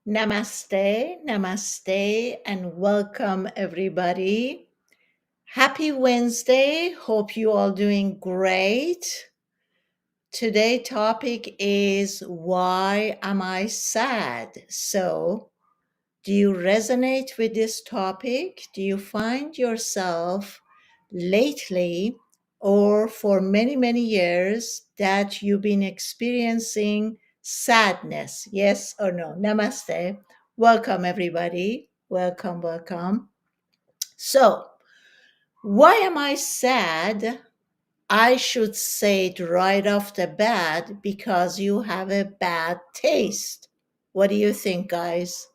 Namaste, namaste, and welcome everybody. Happy Wednesday. Hope you all doing great. Today topic is why am I sad? So, do you resonate with this topic? Do you find yourself lately or for many, many years that you've been experiencing sadness? Yes or no? Namaste. Welcome, everybody. Welcome, welcome. So, why am I sad? I should say it right off the bat because you have a bad taste. What do you think, guys?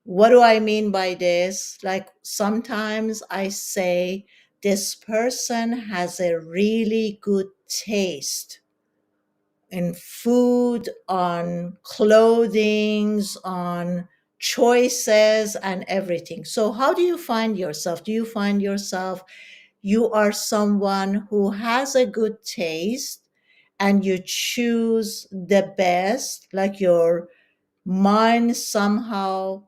What do I mean by this? Like sometimes I say this person has a really good taste in food, on clothings, on choices, and everything. So, how do you find yourself? Do you find yourself you are someone who has a good taste and you choose the best, like your mind somehow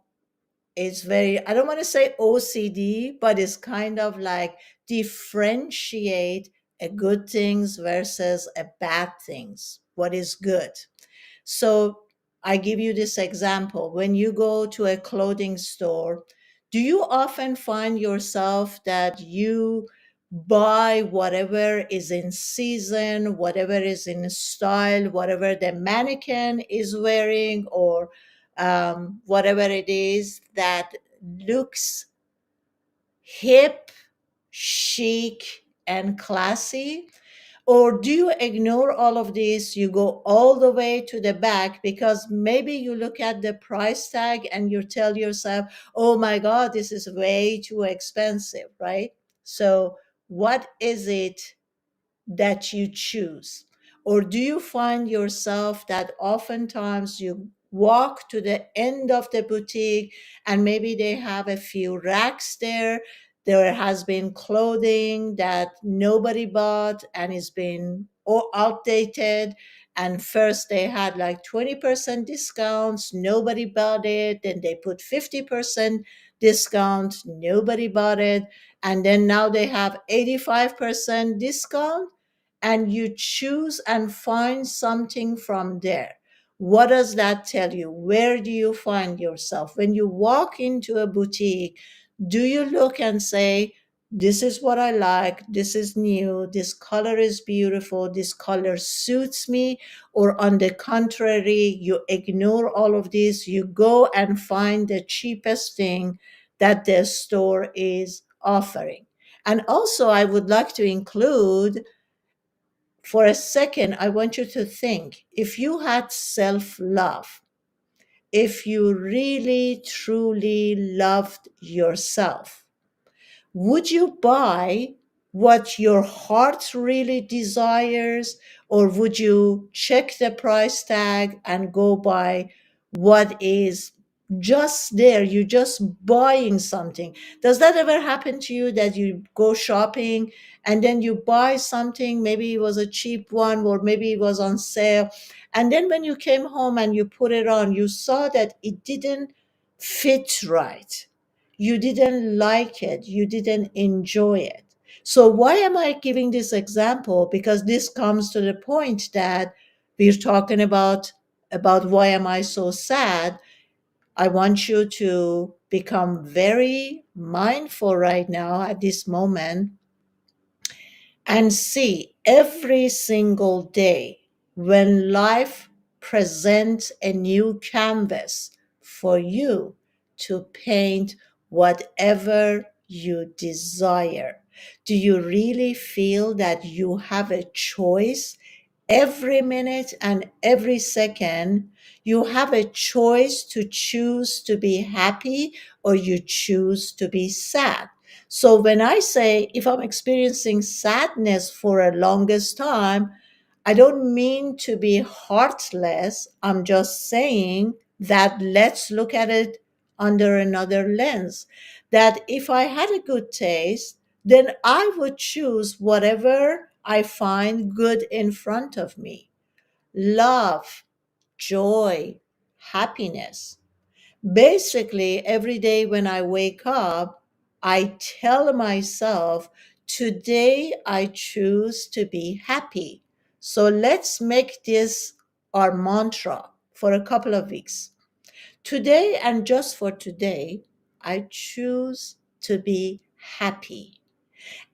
it's very, I don't want to say OCD, but it's kind of like differentiate a good things versus a bad things. What is good? So I give you this example. When you go to a clothing store, do you often find yourself that you buy whatever is in season, whatever is in style, whatever the mannequin is wearing, or whatever it is that looks hip, chic, and classy? Or do you ignore all of this? You go all the way to the back because maybe you look at the price tag and you tell yourself, oh my God, this is way too expensive, right? So, what is it that you choose? Or do you find yourself that oftentimes you walk to the end of the boutique and maybe they have a few racks there? There has been clothing that nobody bought and it's been outdated. And first they had like 20% discounts, nobody bought it. Then they put 50% discount, nobody bought it. And then now they have 85% discount and you choose and find something from there. What does that tell you? Where do you find yourself? When you walk into a boutique, do you look and say, this is what I like, this is new, this color is beautiful, this color suits me? Or on the contrary, you ignore all of this, you go and find the cheapest thing that the store is offering. And also, I would like to include for a second, I want you to think if you had self love, if you really truly loved yourself, would you buy what your heart really desires, or would you check the price tag and go buy what is just there? You're just buying something. Does that ever happen to you that you go shopping and then you buy something? Maybe it was a cheap one, or maybe it was on sale. And then when you came home and you put it on, you saw that it didn't fit right, you didn't like it, you didn't enjoy it. So, why am I giving this example? Because this comes to the point that we're talking about why am I so sad. I want you to become very mindful right now at this moment and see every single day when life presents a new canvas for you to paint whatever you desire. Do you really feel that you have a choice every minute and every second? You have a choice to choose to be happy or you choose to be sad. So when I say if I'm experiencing sadness for a longest time, I don't mean to be heartless. I'm just saying that let's look at it under another lens. That if I had a good taste, then I would choose whatever I find good in front of me. Love, joy, happiness. Basically, every day when I wake up, I tell myself, today I choose to be happy. So let's make this our mantra for a couple of weeks. Today, and just for today, I choose to be happy.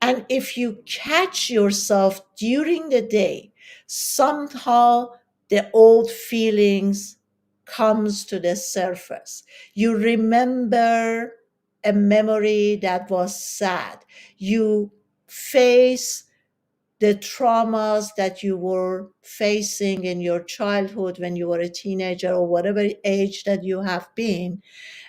And if you catch yourself during the day, somehow the old feelings comes to the surface. You remember a memory that was sad. You face the traumas that you were facing in your childhood when you were a teenager or whatever age that you have been,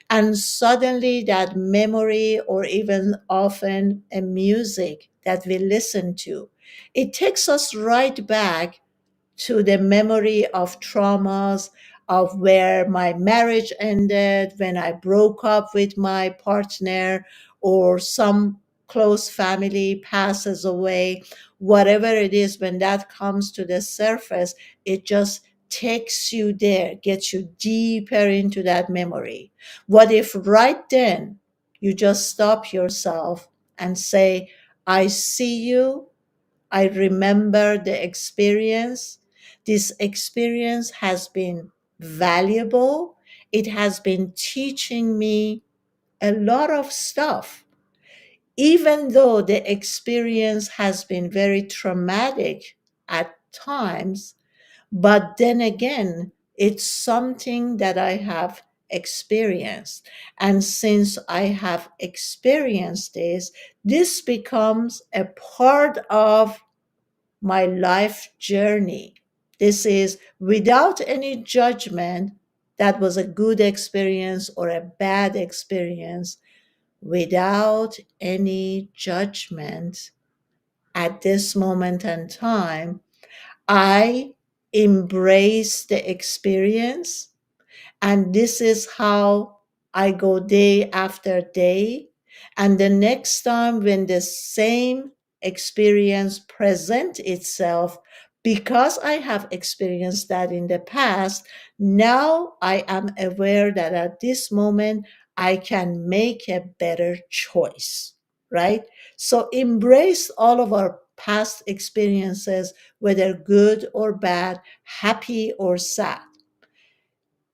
and suddenly that memory, or even often a music that we listen to, it takes us right back to the memory of traumas, of where my marriage ended, when I broke up with my partner, or some close family passes away. Whatever it is, when that comes to the surface, it just takes you there, gets you deeper into that memory. What if right then you just stop yourself and say, I see you, I remember the experience. This experience has been valuable. It has been teaching me a lot of stuff. Even though the experience has been very traumatic at times, but then again, it's something that I have experienced. And since I have experienced this, this becomes a part of my life journey. This is without any judgment, that was a good experience or a bad experience, without any judgment. At this moment in time, I embrace the experience, and this is how I go day after day. And the next time when the same experience present itself, because I have experienced that in the past, now I am aware that at this moment I can make a better choice, right? So embrace all of our past experiences, whether good or bad, happy or sad.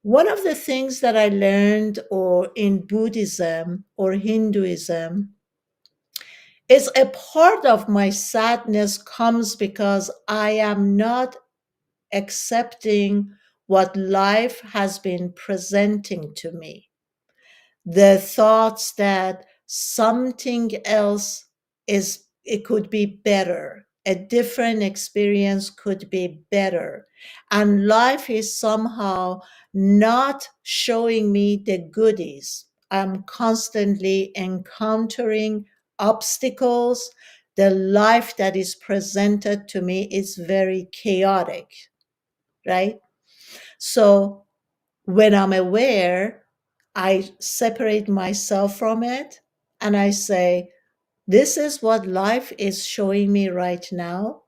One of the things that I learned, or in Buddhism or Hinduism, is a part of my sadness comes because I am not accepting what life has been presenting to me. The thoughts that something else is, it could be better, a different experience could be better, and life is somehow not showing me the goodies. I'm constantly encountering obstacles. The life that is presented to me is very chaotic, right? So when I'm aware, I separate myself from it and I say, this is what life is showing me right now.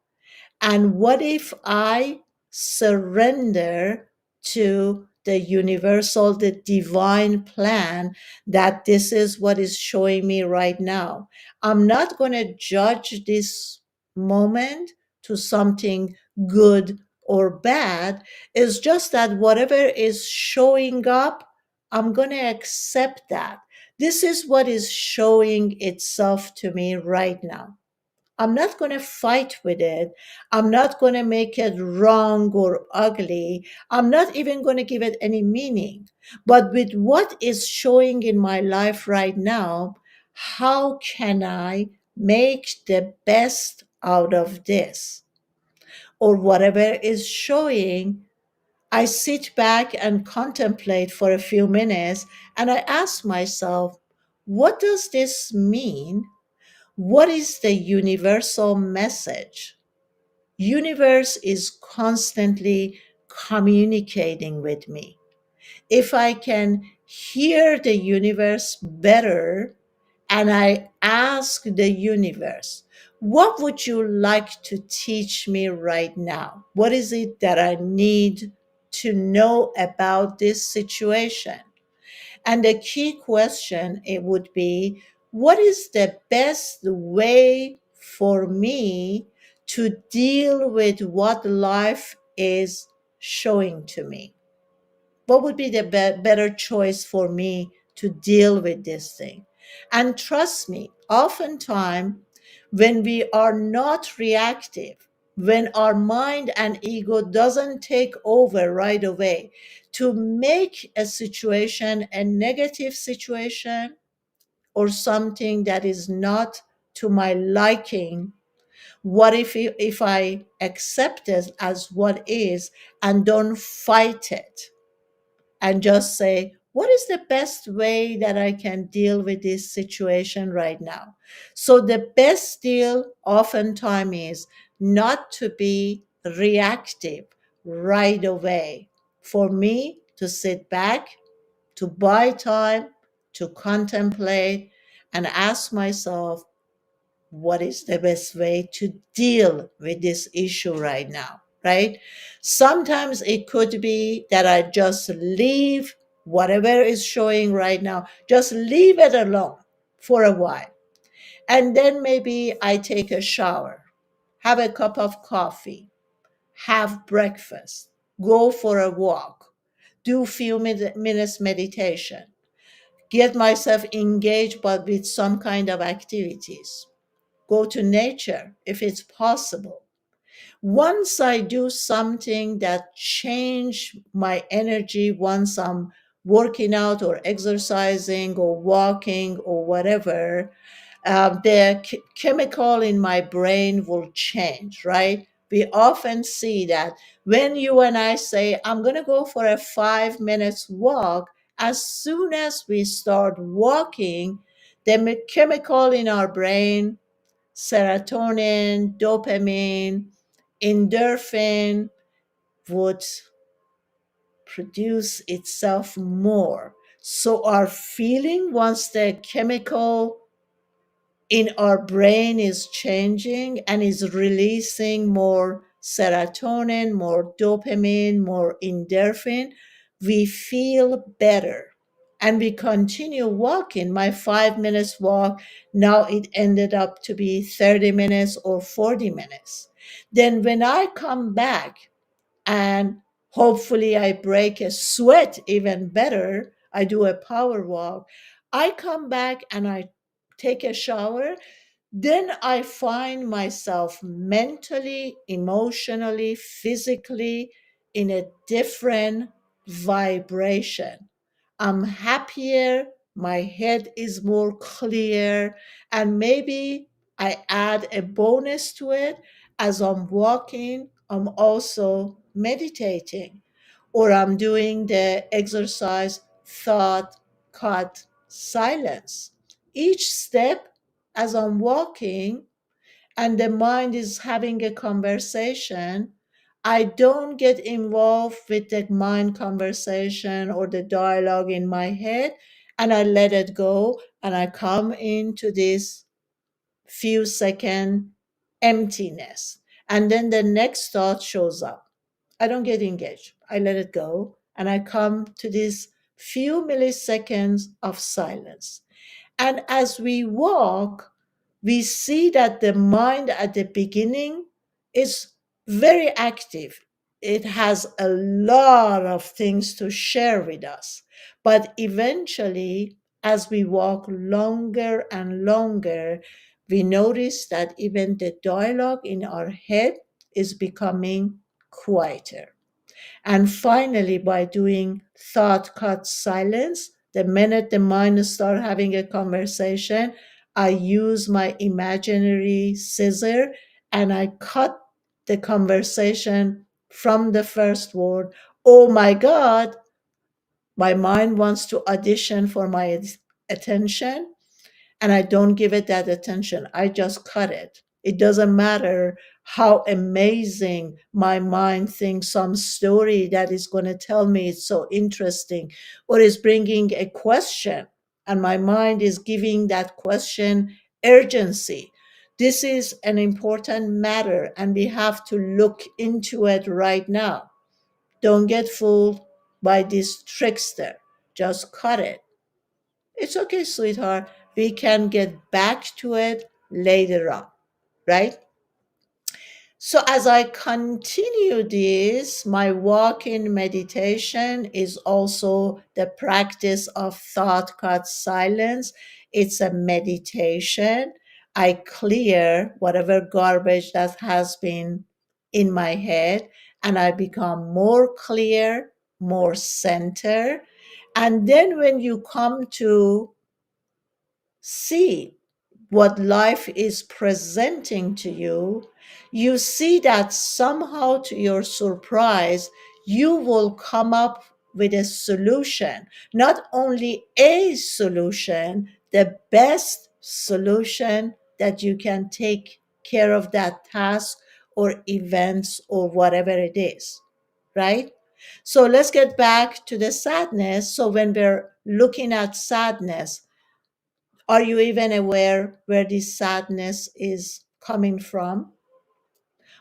And what if I surrender to the universal, the divine plan, that this is what is showing me right now? I'm not going to judge this moment to something good or bad. It's just that whatever is showing up, I'm going to accept that. This is what is showing itself to me right now. I'm not going to fight with it. I'm not going to make it wrong or ugly. I'm not even going to give it any meaning. But with what is showing in my life right now, how can I make the best out of this? Or whatever is showing, I sit back and contemplate for a few minutes and I ask myself, what does this mean? What is the universal message? Universe is constantly communicating with me. If I can hear the universe better and I ask the universe, what would you like to teach me right now? What is it that I need to know about this situation? And the key question it would be, what is the best way for me to deal with what life is showing to me? What would be the better choice for me to deal with this thing? And trust me, oftentimes when we are not reactive, when our mind and ego doesn't take over right away to make a situation a negative situation or something that is not to my liking, what if I accept it as what is and don't fight it and just say, what is the best way that I can deal with this situation right now? So the best deal oftentimes is not to be reactive right away. For me to sit back, to buy time, to contemplate, and ask myself, what is the best way to deal with this issue right now, right? Sometimes it could be that I just leave whatever is showing right now, just leave it alone for a while. And then maybe I take a shower, have a cup of coffee, have breakfast, go for a walk, do few minutes meditation, get myself engaged but with some kind of activities, go to nature if it's possible. Once I do something that change my energy, once I'm working out or exercising or walking or whatever, the chemical in my brain will change, right? We often see that when you and I say, I'm going to go for a 5 minutes walk, as soon as we start walking, the chemical in our brain, serotonin, dopamine, endorphin, would produce itself more. So our feeling, once the chemical in our brain is changing and is releasing more serotonin, more dopamine, more endorphin, we feel better. And we continue walking. My 5 minutes walk, now it ended up to be 30 minutes or 40 minutes. Then when I come back and hopefully I break a sweat even better, I do a power walk, I come back and I take a shower, then I find myself mentally, emotionally, physically in a different vibration. I'm happier, my head is more clear, and maybe I add a bonus to it. As I'm walking, I'm also meditating, or I'm doing the exercise thought, cut, silence. Each step as I'm walking and the mind is having a conversation, I don't get involved with the mind conversation or the dialogue in my head, and I let it go and I come into this few second emptiness. And then the next thought shows up. I don't get engaged. I let it go and I come to this few milliseconds of silence. And as we walk, we see that the mind at the beginning is very active. It has a lot of things to share with us. But eventually, as we walk longer and longer, we notice that even the dialogue in our head is becoming quieter. And finally, by doing thought cut silence, the minute the mind start having a conversation, I use my imaginary scissor and I cut the conversation from the first word. Oh my God, my mind wants to audition for my attention and I don't give it that attention. I just cut it. It doesn't matter how amazing my mind thinks some story that is going to tell me it's so interesting or is bringing a question, and my mind is giving that question urgency. This is an important matter, and we have to look into it right now. Don't get fooled by this trickster. Just cut it. It's okay, sweetheart. We can get back to it later on, right? So, as I continue this, my walk in meditation is also the practice of thought cut silence. It's a meditation. I clear whatever garbage that has been in my head, and I become more clear, more center. And then when you come to see what life is presenting to you, you see that somehow, to your surprise, you will come up with a solution. Not only a solution, the best solution that you can take care of that task or events or whatever it is, right? So let's get back to the sadness. So when we're looking at sadness, are you even aware where this sadness is coming from?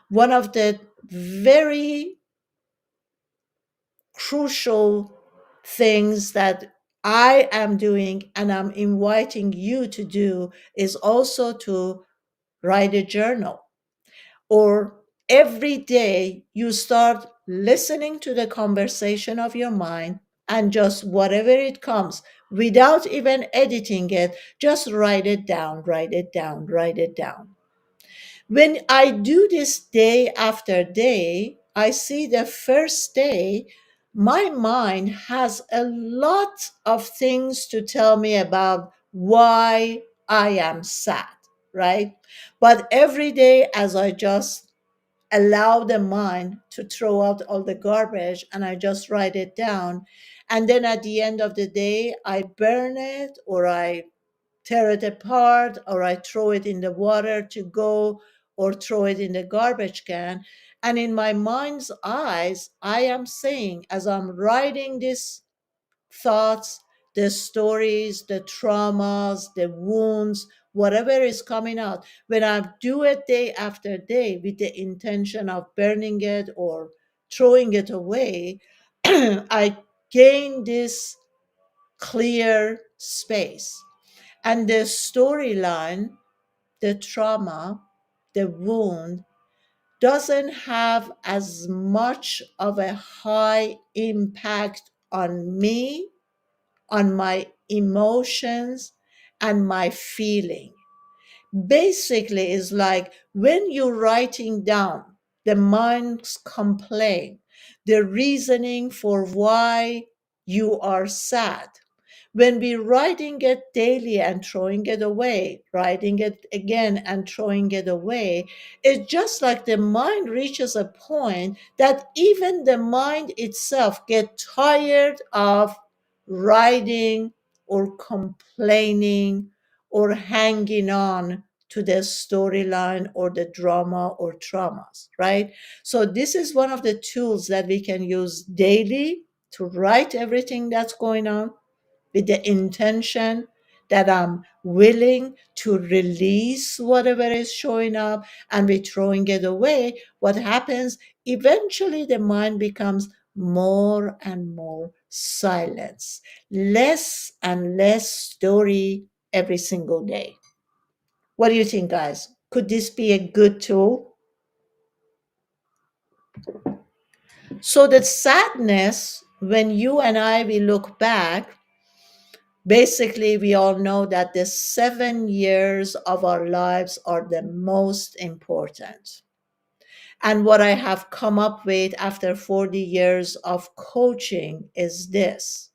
One of the very crucial things that I am doing and I'm inviting you to do is also to write a journal, or every day you start listening to the conversation of your mind, and just whatever it comes, without even editing it, just write it down, write it down, write it down. When I do this day after day, I see the first day my mind has a lot of things to tell me about why I am sad, right? But every day, as I just allow the mind to throw out all the garbage and I just write it down, and then at the end of the day, I burn it, or I tear it apart, or I throw it in the water to go, or throw it in the garbage can. And in my mind's eyes, I am saying, as I'm writing these thoughts, the stories, the traumas, the wounds, whatever is coming out, when I do it day after day with the intention of burning it or throwing it away, I gain this clear space. And the storyline, the trauma, the wound doesn't have as much of a high impact on me, on my emotions, and my feeling. Basically, it's like when you're writing down the mind's complaint, the reasoning for why you are sad, when we're writing it daily and throwing it away, writing it again and throwing it away, it's just like the mind reaches a point that even the mind itself gets tired of writing or complaining or hanging on to the storyline or the drama or traumas, right? So this is one of the tools that we can use daily to write everything that's going on, with the intention that I'm willing to release whatever is showing up, and with throwing it away, what happens? Eventually, the mind becomes more and more silence, less and less story every single day. What do you think, guys? Could this be a good tool? So, the sadness, when you and I, we look back, basically, we all know that the 7 years of our lives are the most important. And what I have come up with after 40 years of coaching is this: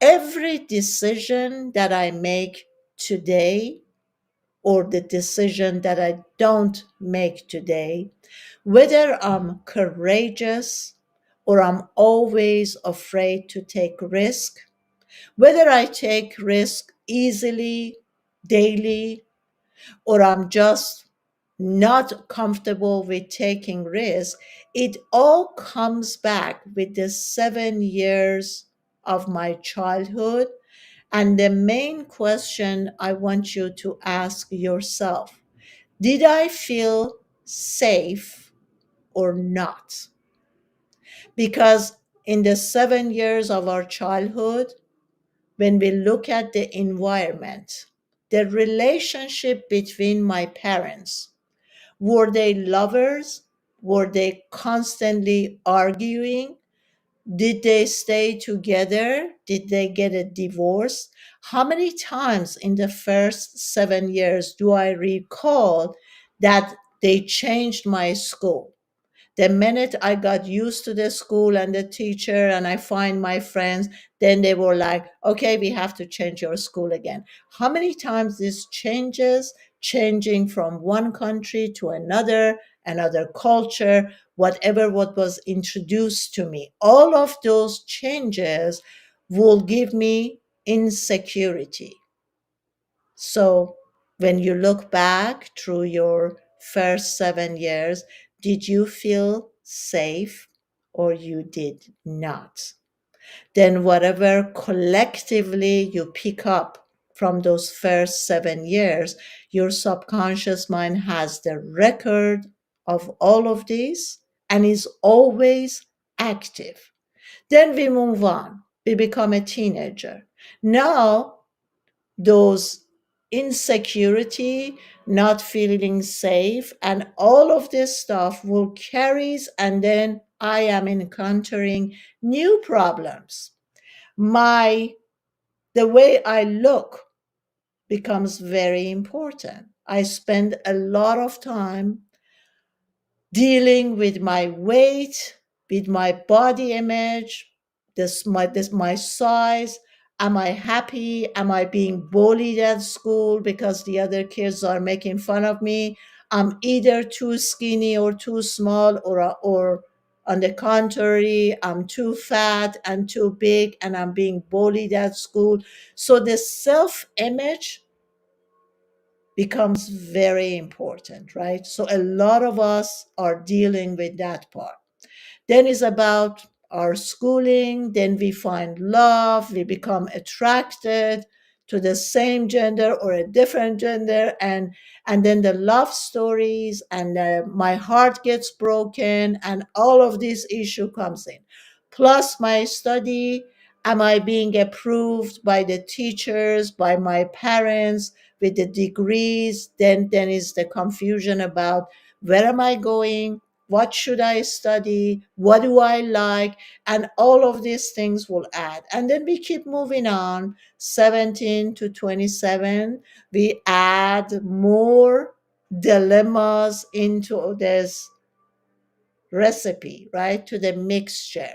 every decision that I make today, or the decision that I don't make today, whether I'm courageous or I'm always afraid to take risk, whether I take risk easily, daily, or I'm just not comfortable with taking risk, it all comes back with the 7 years of my childhood. And the main question I want you to ask yourself: did I feel safe or not? Because in the 7 years of our childhood, when we look at the environment, the relationship between my parents, were they lovers? Were they constantly arguing? Did they stay together? Did they get a divorce? How many times in the first 7 years do I recall that they changed my school? The minute I got used to the school and the teacher and I find my friends, then they were like, okay, we have to change your school again. How many times this changes, changing from one country to another, another culture, whatever what was introduced to me, all of those changes will give me insecurity. So when you look back through your first 7 years, did you feel safe or you did not? Then whatever collectively you pick up from those first 7 years, your subconscious mind has the record of all of these and is always active. Then we move on. We become a teenager. Now those insecurity, not feeling safe, and all of this stuff will carries, and then I am encountering new problems. My The way I look becomes very important. I spend a lot of time dealing with my weight, with my body image, my size. Am I happy? Am I being bullied at school because the other kids are making fun of me? I'm either too skinny or too small, or on the contrary, I'm too fat and too big and I'm being bullied at school. So the self image becomes very important, right? So a lot of us are dealing with that part. Then is about our schooling. Then we find love. We become attracted to the same gender or a different gender, and then the love stories, and my heart gets broken, and all of this issue comes in. Plus my study. Am I being approved by the teachers, by my parents, with the degrees? Then is the confusion about where am I going, what should I study, what do I like, and all of these things will add. And then we keep moving on. 17 to 27, we add more dilemmas into this recipe, right? To the mixture.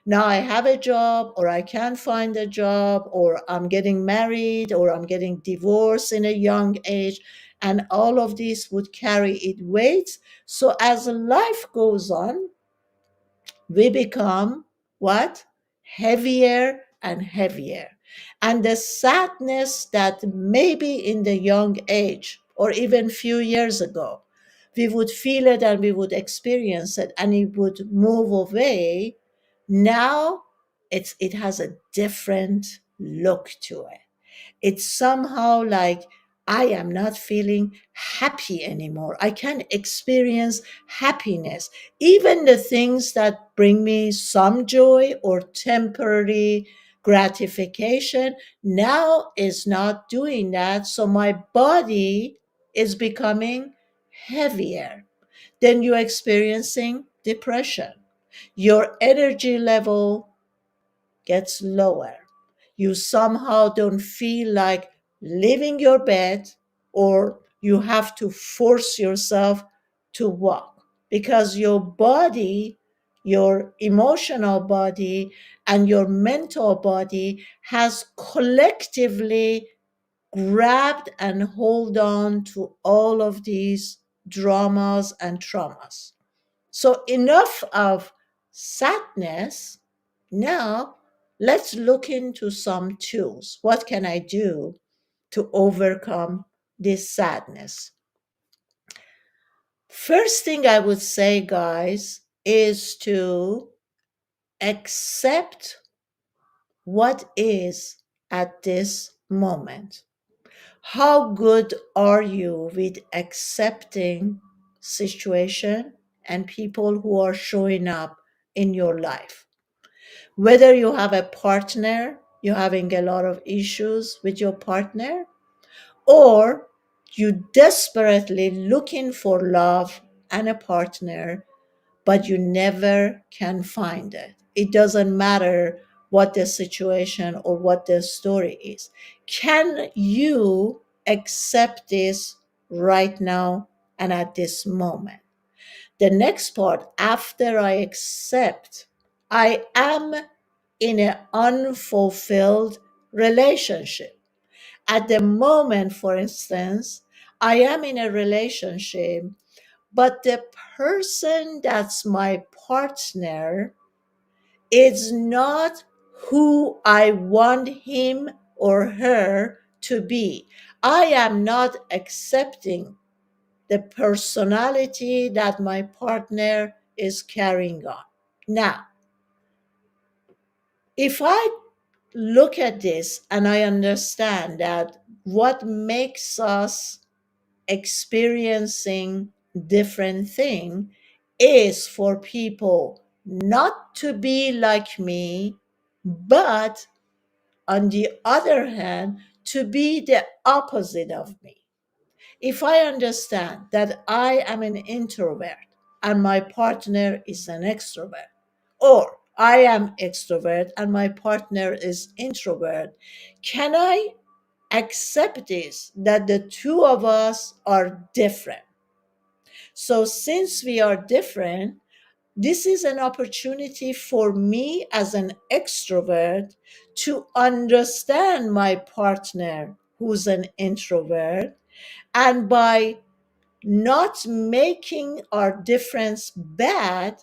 Now I have a job, or I can't find a job, or I'm getting married, or I'm getting divorced in a young age, and all of these would carry it weight. So as life goes on, we become what? Heavier and heavier. And the sadness that maybe in the young age or even few years ago, we would feel it and we would experience it and it would move away. Now it has a different look to it. It's somehow like I am not feeling happy anymore. I can experience happiness. Even the things that bring me some joy or temporary gratification now is not doing that. So my body is becoming heavier. Then you're experiencing depression. Your energy level gets lower. You somehow don't feel like leaving your bed, or you have to force yourself to walk because your body, your emotional body, and your mental body has collectively grabbed and hold on to all of these dramas and traumas. So, enough of sadness. Now, let's look into some tools. What can I do to overcome this sadness? First thing I would say, guys, is to accept what is at this moment. How good are you with accepting situation and people who are showing up in your life? Whether you have a partner you're having a lot of issues with your partner, or you desperately looking for love and a partner, but you never can find it. It doesn't matter what the situation or what the story is. Can you accept this right now and at this moment? The next part, after I accept, I am in an unfulfilled relationship. At the moment, for instance, I am in a relationship, but the person that's my partner is not who I want him or her to be. I am not accepting the personality that my partner is carrying on. Now, if I look at this and I understand that what makes us experiencing different thing is for people not to be like me, but on the other hand, to be the opposite of me. If I understand that I am an introvert and my partner is an extrovert, or I am extrovert and my partner is introvert, can I accept this that the two of us are different? So, since we are different, this is an opportunity for me as an extrovert to understand my partner who's an introvert, and by not making our difference bad,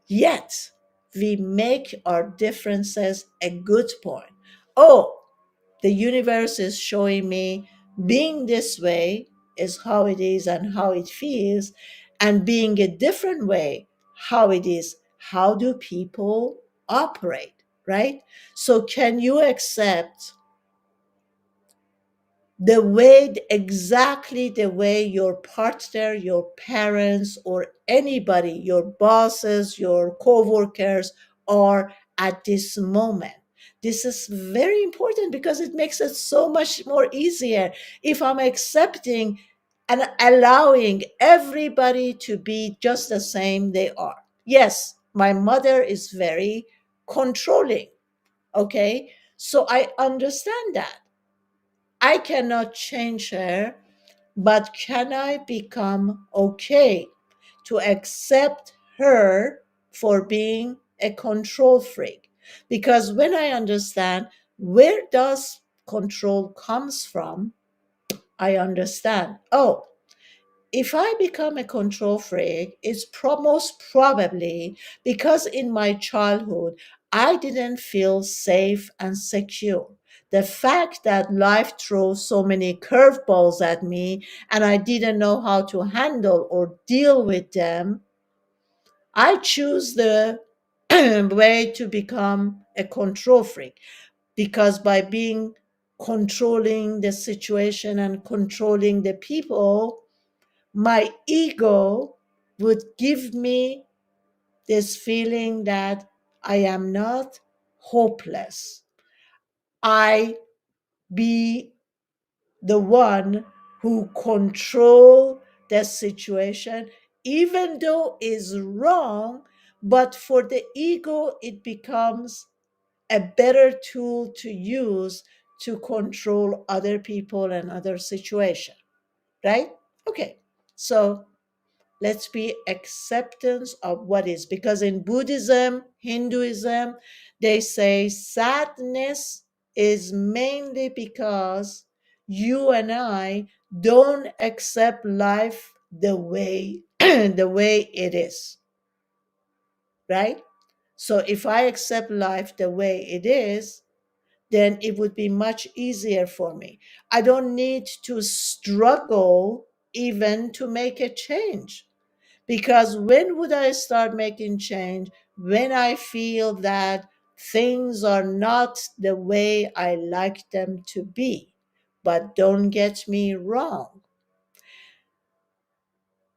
yet we make our differences a good point. Oh, the universe is showing me being this way is how it is and how it feels, and being a different way, how it is. How do people operate, right? So, can you accept the way, exactly the way your partner, your parents, or anybody, your bosses, your co-workers are at this moment? This is very important because it makes it so much more easier if I'm accepting and allowing everybody to be just the same they are. Yes, my mother is very controlling, okay? So I understand that I cannot change her, but can I become okay to accept her for being a control freak? Because when I understand where does control comes from, I understand. Oh, if I become a control freak, it's most probably because in my childhood, I didn't feel safe and secure. The fact that life throws so many curveballs at me and I didn't know how to handle or deal with them, I choose the way to become a control freak, because by being controlling the situation and controlling the people, my ego would give me this feeling that I am not hopeless. I be the one who control the situation, even though is wrong, but for the ego, it becomes a better tool to use to control other people and other situation, right? Okay, so let's be acceptance of what is, because in Buddhism, Hinduism, they say sadness is mainly because you and I don't accept life the way the way it is, right? So if I accept life the way it is, then it would be much easier for me. I don't need to struggle even to make a change, because when would I start making change? When I feel that things are not the way I like them to be. But don't get me wrong.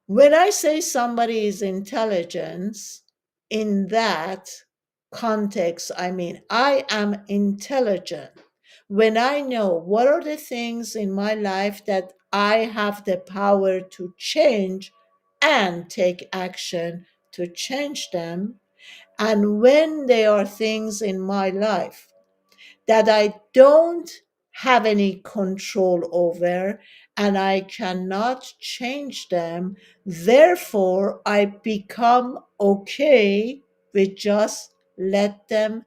When I say somebody is intelligent, in that context, I mean, I am intelligent when I know what are the things in my life that I have the power to change and take action to change them. And when there are things in my life that I don't have any control over and I cannot change them. Therefore, I become okay with just let them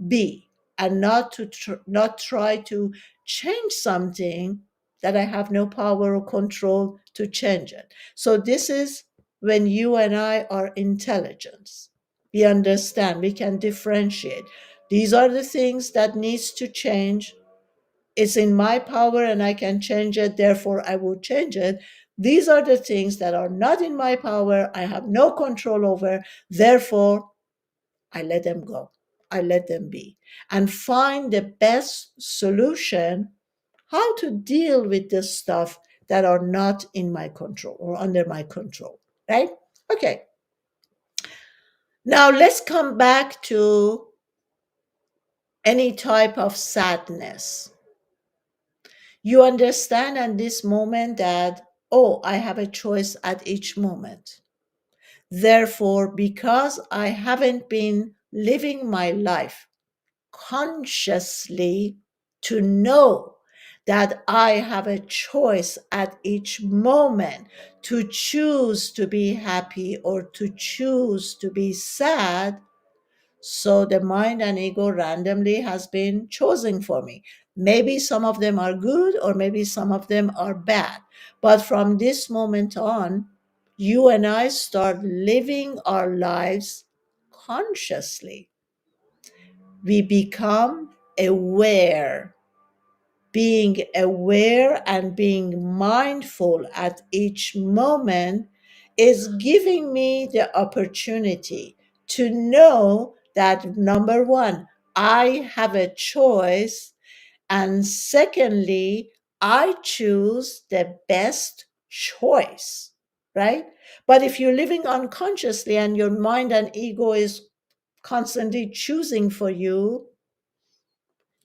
be and not try to change something that I have no power or control to change it. So this is when you and I are intelligence. We understand, we can differentiate. These are the things that needs to change. It's in my power and I can change it, therefore I will change it. These are the things that are not in my power, I have no control over, therefore I let them go. I let them be. And find the best solution how to deal with the stuff that are not in my control or under my control. Right? Okay. Now let's come back to any type of sadness. You understand at this moment that, oh, I have a choice at each moment. Therefore, because I haven't been living my life consciously to know that I have a choice at each moment to choose to be happy or to choose to be sad, so the mind and ego randomly has been chosen for me. Maybe some of them are good or maybe some of them are bad. But from this moment on, you and I start living our lives consciously. We become aware. Being aware and being mindful at each moment is giving me the opportunity to know that number one, I have a choice, and secondly, I choose the best choice, right? But if you're living unconsciously and your mind and ego is constantly choosing for you,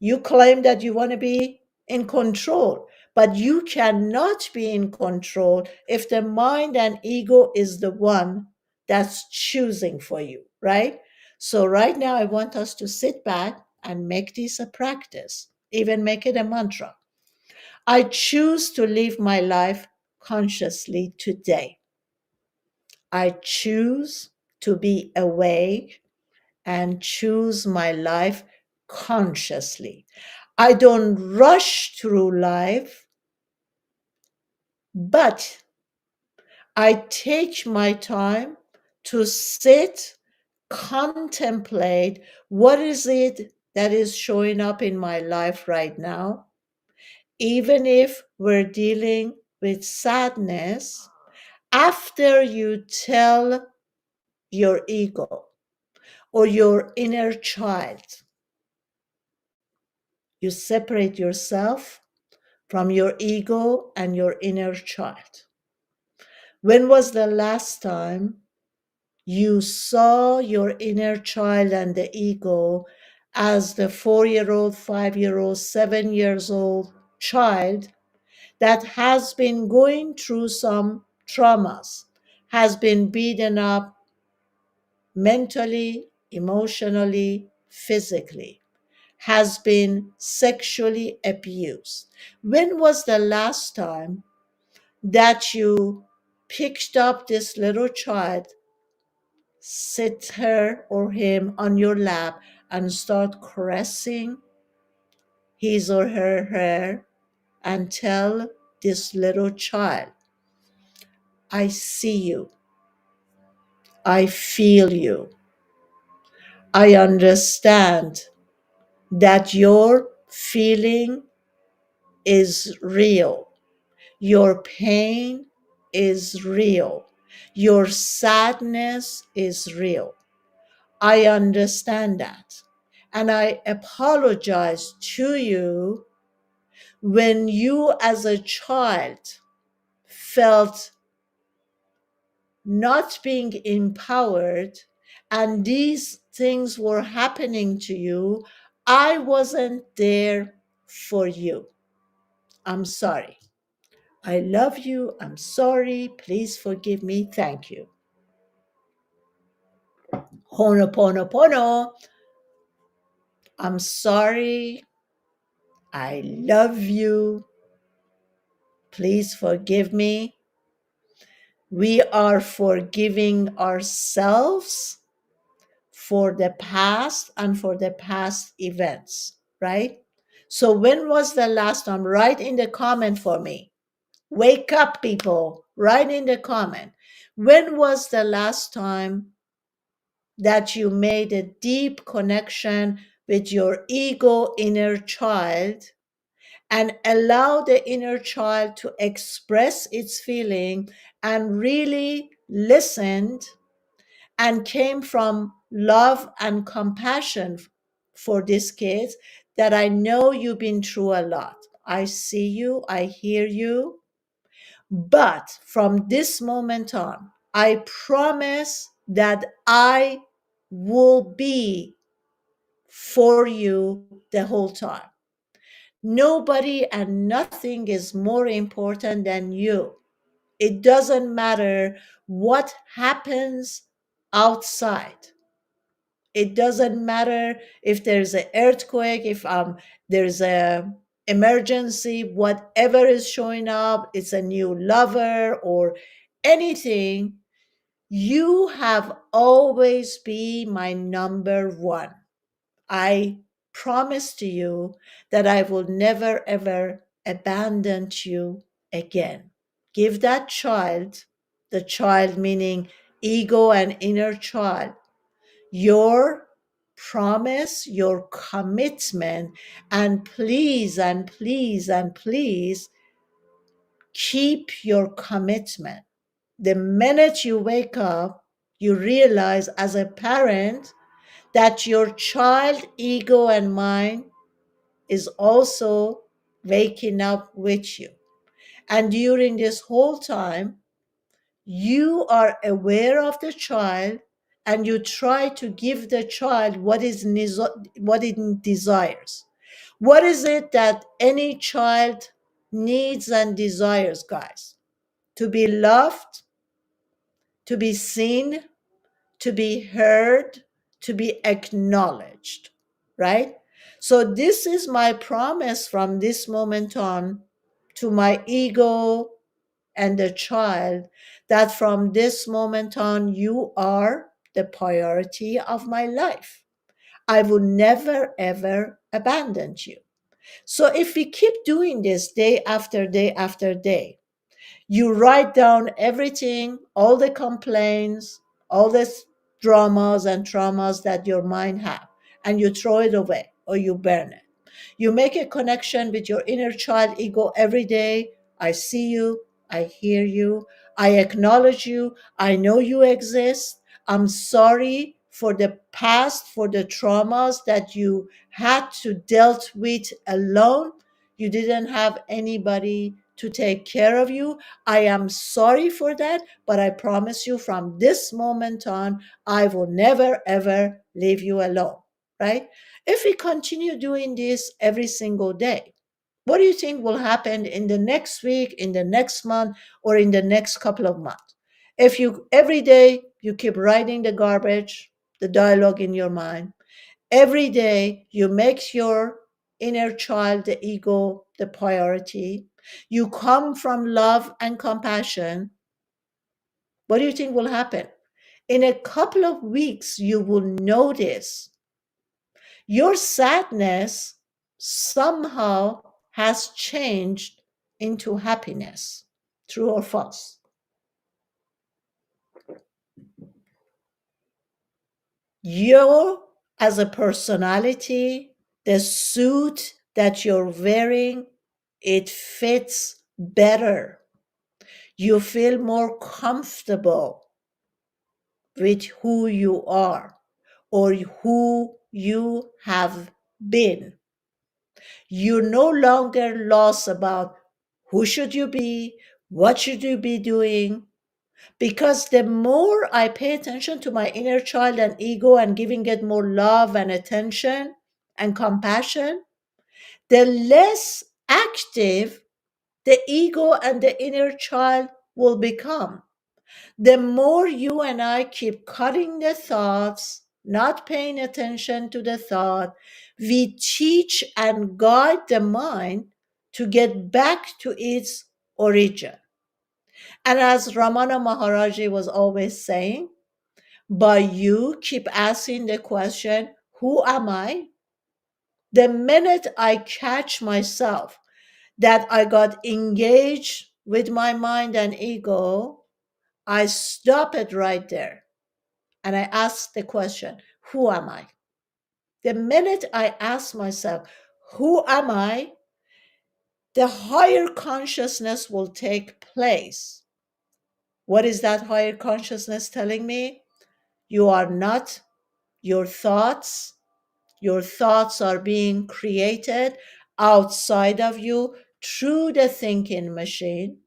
you claim that you want to be in control, but you cannot be in control if the mind and ego is the one that's choosing for you, right? So, right now, I want us to sit back and make this a practice, even make it a mantra. I choose to live my life consciously today. I choose to be awake and choose my life consciously. I don't rush through life, but I take my time to sit, contemplate what is it that is showing up in my life right now. Even if we're dealing with sadness, after you tell your ego or your inner child, you separate yourself from your ego and your inner child. When was the last time you saw your inner child and the ego as the 4-year old, 5-year old, 7 years old child that has been going through some traumas, has been beaten up mentally, emotionally, physically, has been sexually abused? When was the last time that you picked up this little child, sit her or him on your lap, and start caressing his or her hair and tell this little child, I see you, I feel you, I understand that your feeling is real. Your pain is real. Your sadness is real. I understand that. And I apologize to you when you, as a child, felt not being empowered and these things were happening to you, I wasn't there for you. I'm sorry. I love you. I'm sorry. Please forgive me. Thank you. Honoponopono. I'm sorry. I love you. Please forgive me. We are forgiving ourselves for the past and for the past events, right? So, when was the last time? Write in the comment for me. Wake up, people. Write in the comment. When was the last time that you made a deep connection with your ego inner child and allow the inner child to express its feeling and really listened and came from love and compassion for these kids? That I know you've been through a lot. I see you, I hear you, but from this moment on, I promise that I will be for you the whole time. Nobody and nothing is more important than you. It doesn't matter what happens outside. It doesn't matter if there's an earthquake, if there's a emergency, whatever is showing up, it's a new lover or anything. You have always been my number one. I promise to you that I will never ever abandon you again. Give that child, the child meaning ego and inner child, your promise, your commitment, and please, and please, and please keep your commitment. The minute you wake up, you realize as a parent that your child ego and mind is also waking up with you. And during this whole time, you are aware of the child and you try to give the child what it desires. What is it that any child needs and desires, guys? To be loved, to be seen, to be heard, to be acknowledged, right? So, this is my promise from this moment on to my ego and the child, that from this moment on, you are the priority of my life. I will never ever abandon you. So, if we keep doing this day after day after day, you write down everything, all the complaints, all the dramas and traumas that your mind have, and you throw it away or you burn it. You make a connection with your inner child ego every day. I see you, I hear you, I acknowledge you, I know you exist. I'm sorry for the past, for the traumas that you had to dealt with alone. You didn't have anybody to take care of you. I am sorry for that, but I promise you from this moment on, I will never ever leave you alone, right? If we continue doing this every single day, what do you think will happen in the next week, in the next month, or in the next couple of months? If you every day you keep writing the garbage, the dialogue in your mind, every day you make your inner child, the ego, the priority, you come from love and compassion, what do you think will happen? In a couple of weeks, you will notice your sadness somehow has changed into happiness. True or false? You, as a personality, the suit that you're wearing, it fits better. You feel more comfortable with who you are or who you have been. You're no longer lost about who should you be, what should you be doing. Because the more I pay attention to my inner child and ego and giving it more love and attention and compassion, the less active the ego and the inner child will become. The more you and I keep cutting the thoughts, not paying attention to the thought, we teach and guide the mind to get back to its origin. And as Ramana Maharaji was always saying, by you keep asking the question, who am I? The minute I catch myself that I got engaged with my mind and ego, I stop it right there and I ask the question, who am I? The minute I ask myself, who am I? The higher consciousness will take place. What is that higher consciousness telling me? You are not your thoughts. Your thoughts are being created outside of you through the thinking machine.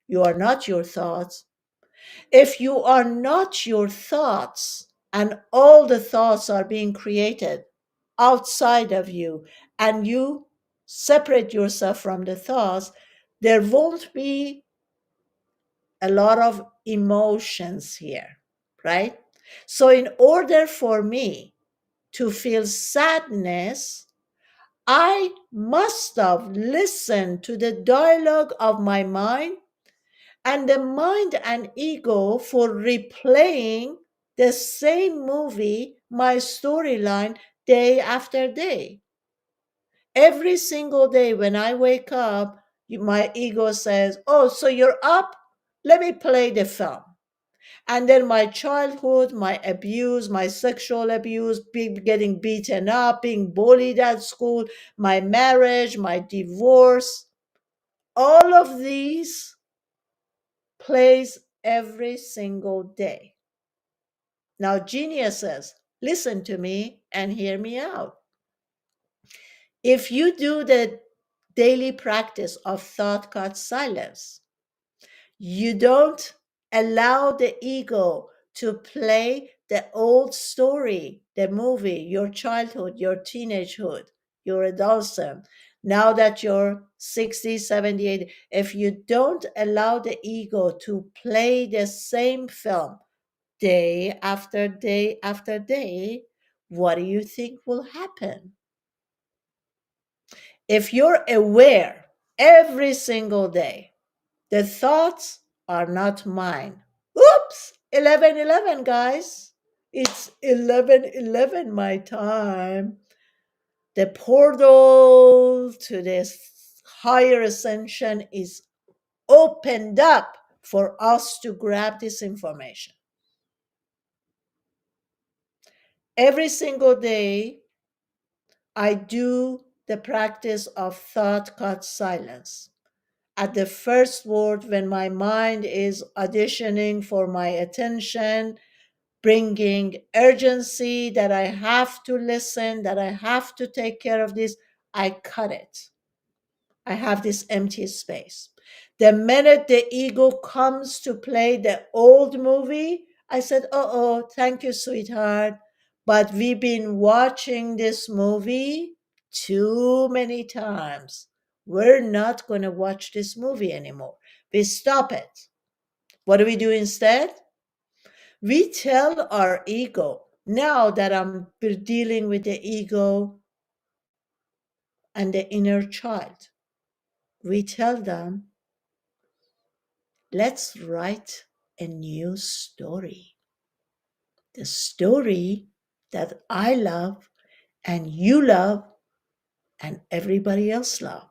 You are not your thoughts. If you are not your thoughts and all the thoughts are being created outside of you and you separate yourself from the thoughts, there won't be a lot of emotions here, right? So, in order for me to feel sadness, I must have listened to the dialogue of my mind and the mind and ego for replaying the same movie, my storyline, day after day. Every single day when I wake up, my ego says, oh, so you're up? Let me play the film. And then my childhood, my abuse, my sexual abuse, getting beaten up, being bullied at school, my marriage, my divorce, all of these plays every single day. Now, geniuses, listen to me and hear me out. If you do the daily practice of thought cut silence, you don't allow the ego to play the old story, the movie, your childhood, your teenagehood, your adolescence. Now that you're 60, 70, 80, if you don't allow the ego to play the same film day after day after day, what do you think will happen? If you're aware every single day, the thoughts are not mine. Oops, 11:11, guys. It's 11:11 my time. The portal to this higher ascension is opened up for us to grab this information. Every single day, I do the practice of thought cut silence. At the first word, when my mind is auditioning for my attention, bringing urgency that I have to listen, that I have to take care of this, I cut it. I have this empty space. The minute the ego comes to play the old movie, I said, oh, thank you, sweetheart. But we've been watching this movie too many times. We're not going to watch this movie anymore. We stop it. What do we do instead? We tell our ego, now that I'm dealing with the ego and the inner child, we tell them, let's write a new story. The story that I love and you love and everybody else love.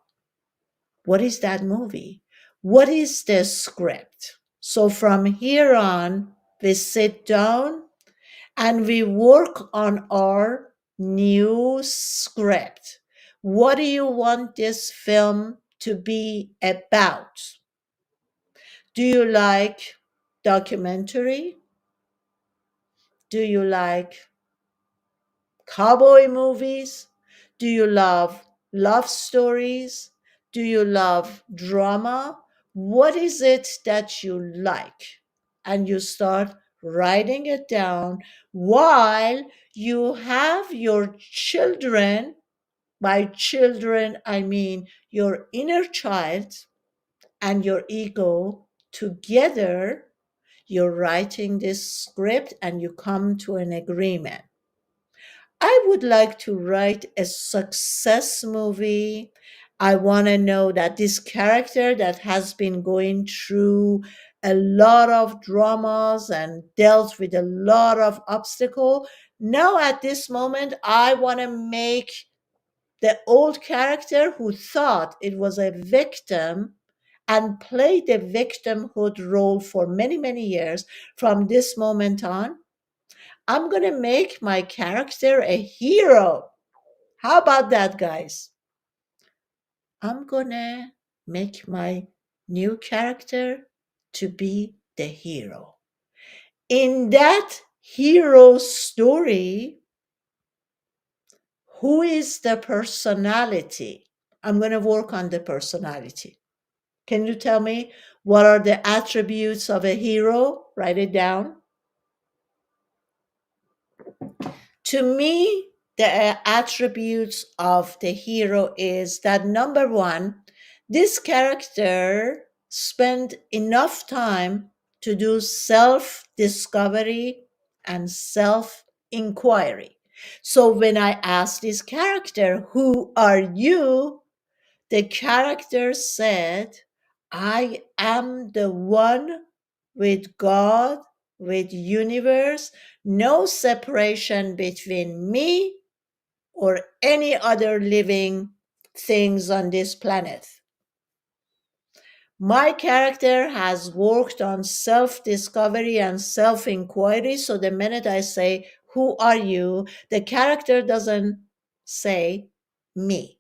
What is that movie? What is the script? So from here on, we sit down and we work on our new script. What do you want this film to be about? Do you like documentary? Do you like cowboy movies? Do you love stories? Do you love drama? What is it that you like? and you start writing it down while you have your children. By children, I mean your inner child and your ego together. You're writing this script and you come to an agreement. I would like to write a success movie. I want to know that this character that has been going through a lot of dramas and dealt with a lot of obstacle. Now at this moment, I want to make the old character who thought it was a victim and played the victimhood role for many, many years. From this moment on, I'm going to make my character a hero. How about that, guys? I'm going to make my new character to be the hero. In that hero story, who is the personality? I'm going to work on the personality. Can you tell me what are the attributes of a hero? Write it down. To me, the attributes of the hero is that number one, this character spent enough time to do self discovery and self inquiry. So when I ask this character, who are you? The character said, I am the one with God, with universe, no separation between me or any other living things on this planet. My character has worked on self discovery and self inquiry. So the minute I say, who are you? The character doesn't say me.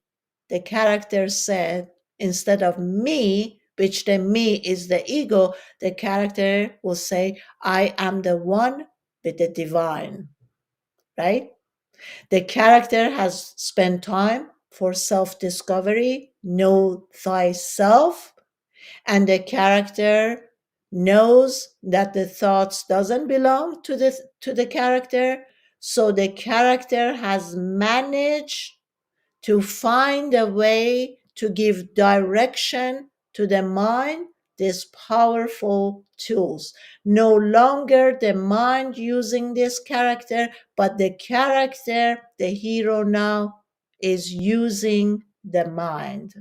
The character said, instead of me, which the me is the ego, the character will say, I am the one with the divine, right? The character has spent time for self discovery, know thyself, and the character knows that the thoughts doesn't belong to the character, so the character has managed to find a way to give direction to the mind, these powerful tools. No longer the mind using this character, but the character, the hero now, is using the mind.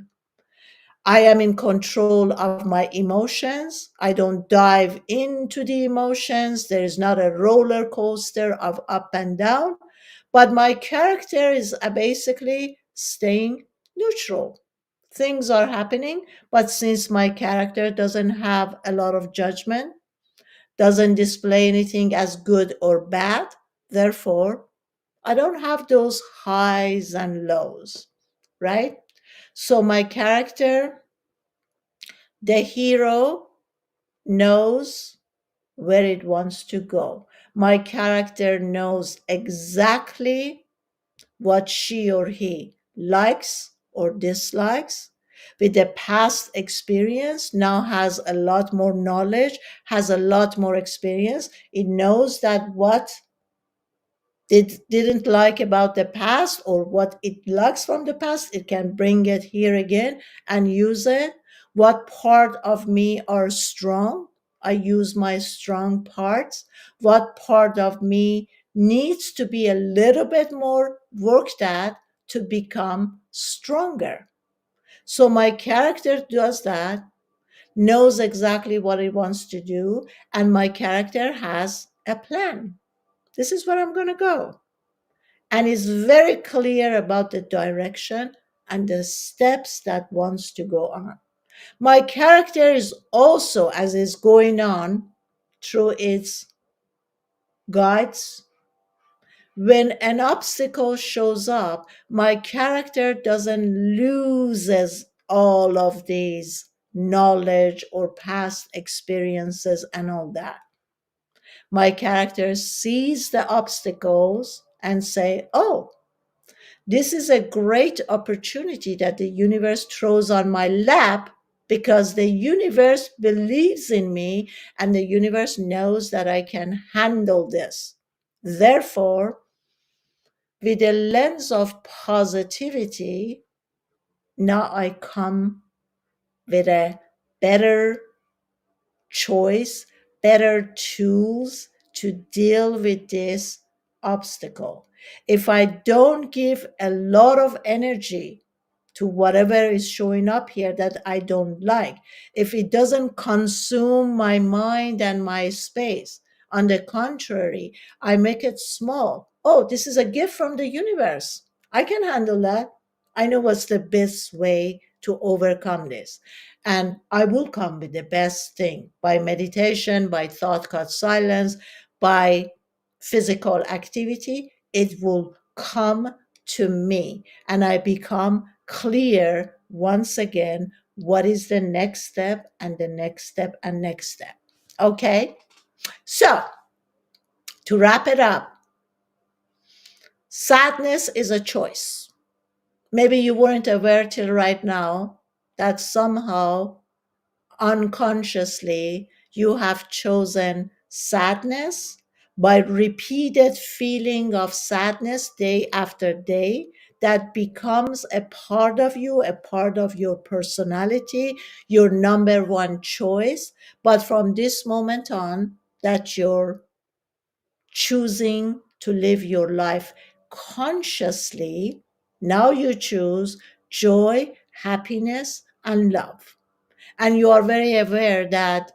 I am in control of my emotions. I don't dive into the emotions. There is not a roller coaster of up and down, but my character is basically staying neutral. Things are happening, but since my character doesn't have a lot of judgment, doesn't display anything as good or bad, therefore, I don't have those highs and lows, right? So my character, the hero, knows where it wants to go. My character knows exactly what she or he likes or dislikes. With the past experience, now has a lot more knowledge, has a lot more experience. It knows that what didn't like about the past or what it likes from the past, it can bring it here again and use it. What part of me are strong? I use my strong parts. What part of me needs to be a little bit more worked at to become stronger? So my character does that, knows exactly what it wants to do, and my character has a plan. This is where I'm going to go, and is very clear about the direction and the steps that wants to go on. My character is also, as is going on through its guides, when an obstacle shows up, my character doesn't loses all of these knowledge or past experiences and all that. My character sees the obstacles and say, oh, this is a great opportunity that the universe throws on my lap. because the universe believes in me and the universe knows that I can handle this. Therefore, with a lens of positivity, now I come with a better choice, better tools to deal with this obstacle. If I don't give a lot of energy to whatever is showing up here that I don't like, if it doesn't consume my mind and my space, on the contrary, I make it small. Oh, this is a gift from the universe. I can handle that. I know what's the best way to overcome this. And I will come with the best thing by meditation, by thought cut silence, by physical activity. It will come to me, and I become clear once again what is the next step and the next step and next step. Okay? So, to wrap it up, sadness is a choice. Maybe you weren't aware till right now that somehow unconsciously you have chosen sadness. By repeated feeling of sadness day after day, that becomes a part of you, a part of your personality, your number one choice. But from this moment on, that you're choosing to live your life consciously, now you choose joy, happiness, and love. And you are very aware that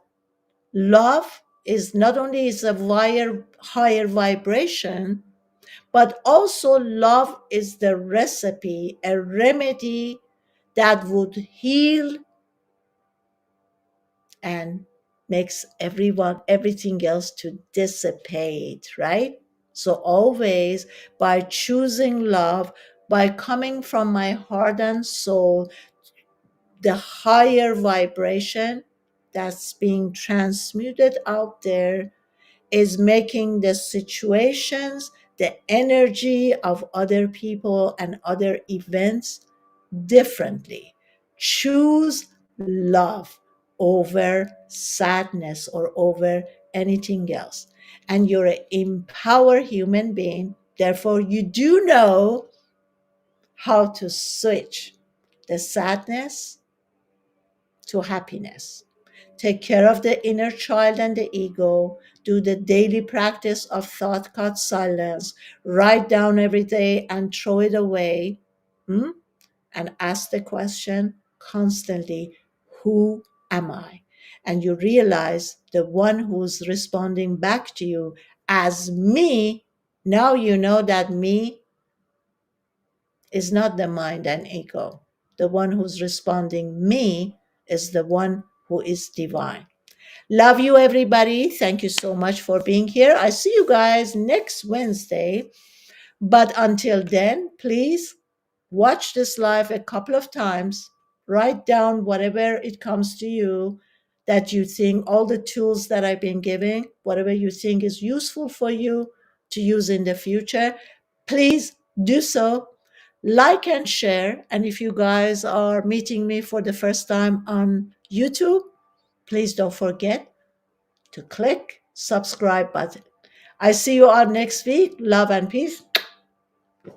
love is not only is a higher vibration, but also love is the recipe, a remedy that would heal and makes everything else to dissipate, right? So always by choosing love, by coming from my heart and soul, the higher vibration that's being transmuted out there is making the situations, the energy of other people and other events differently. Choose love over sadness or over anything else. And you're an empowered human being. Therefore, you do know how to switch the sadness to happiness. Take care of the inner child and the ego. Do the daily practice of thought cut silence. Write down every day and throw it away. Hmm? And ask the question constantly, who am I? And you realize the one who's responding back to you as me, now you know that me is not the mind and ego. The one who's responding me is the one who is divine. Love you, everybody. Thank you so much for being here. I see you guys next Wednesday. But until then, please watch this live a couple of times. Write down whatever it comes to you that you think, all the tools that I've been giving, whatever you think is useful for you to use in the future. Please do so. Like and share. And if you guys are meeting me for the first time on YouTube, please don't forget to click subscribe button. I see you all next week. Love and peace.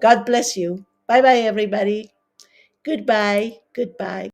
God bless you. Bye bye, everybody. Goodbye. Goodbye.